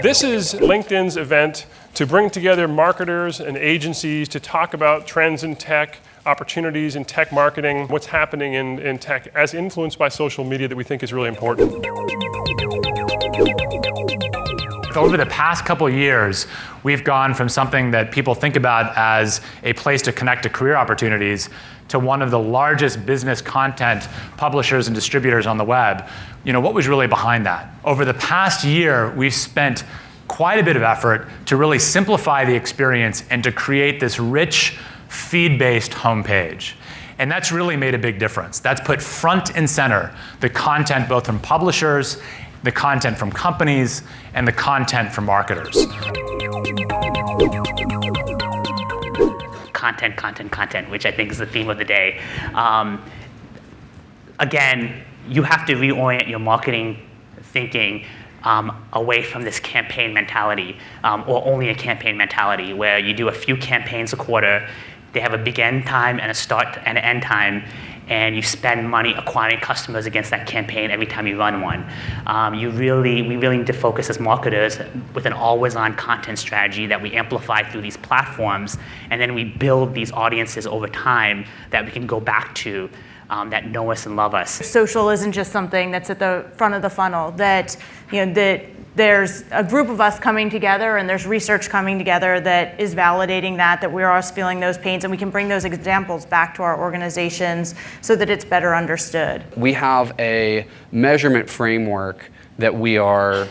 This is LinkedIn's event to bring together marketers and agencies to talk about trends in tech, opportunities in tech marketing, what's happening in tech as influenced by social media that we think is really important. Over the past couple of years, we've gone from something that people think about as a place to connect to career opportunities to one of the largest business content publishers and distributors on the web. What was really behind that? Over the past year, we've spent quite a bit of effort to really simplify the experience and to create this rich, feed-based homepage. And that's really made a big difference. That's put front and center the content both from publishers, the content from companies, and the content from marketers. Content, which I think is the theme of the day. Again, you have to reorient your marketing thinking away from this campaign mentality, or only a campaign mentality, where you do a few campaigns a quarter, they have a begin time and a start and an end time, and you spend money acquiring customers against that campaign every time you run one. We really need to focus as marketers with an always-on content strategy that we amplify through these platforms, and then we build these audiences over time that we can go back to, that know us and love us. Social isn't just something that's at the front of the funnel, that there's a group of us coming together and there's research coming together that is validating that we're all feeling those pains, and we can bring those examples back to our organizations so that it's better understood. We have a measurement framework that we are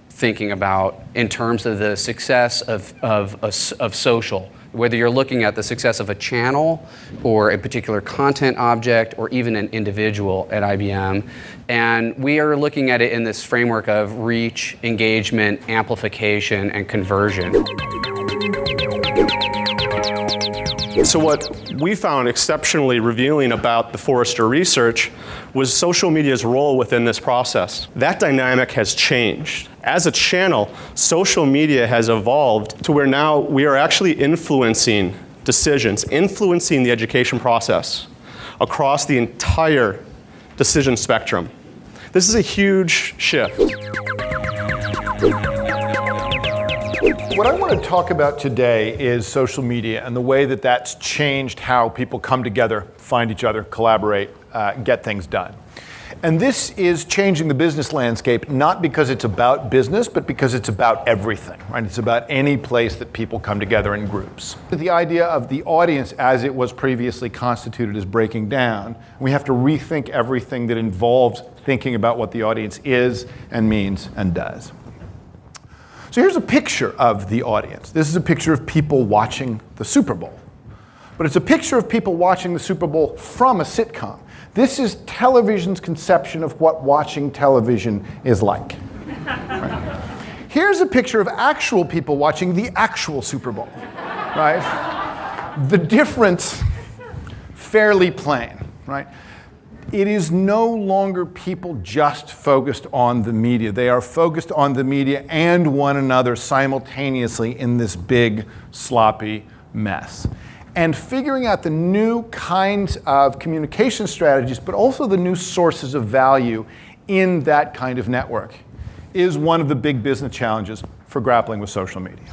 thinking about in terms of the success of social. Whether you're looking at the success of a channel or a particular content object or even an individual at IBM. And we are looking at it in this framework of reach, engagement, amplification, and conversion. So what we found exceptionally revealing about the Forrester research was social media's role within this process. That dynamic has changed. As a channel, social media has evolved to where now we are actually influencing decisions, influencing the education process across the entire decision spectrum. This is a huge shift. What I want to talk about today is social media and the way that that's changed how people come together, find each other, collaborate, get things done. And this is changing the business landscape, not because it's about business, but because it's about everything, right? It's about any place that people come together in groups. The idea of the audience as it was previously constituted is breaking down. We have to rethink everything that involves thinking about what the audience is and means and does. So here's a picture of the audience. This is a picture of people watching the Super Bowl. But it's a picture of people watching the Super Bowl from a sitcom. This is television's conception of what watching television is like. Right? Here's a picture of actual people watching the actual Super Bowl. Right? The difference, fairly plain. Right? It is no longer people just focused on the media. They are focused on the media and one another simultaneously in this big, sloppy mess. And figuring out the new kinds of communication strategies, but also the new sources of value in that kind of network is one of the big business challenges for grappling with social media.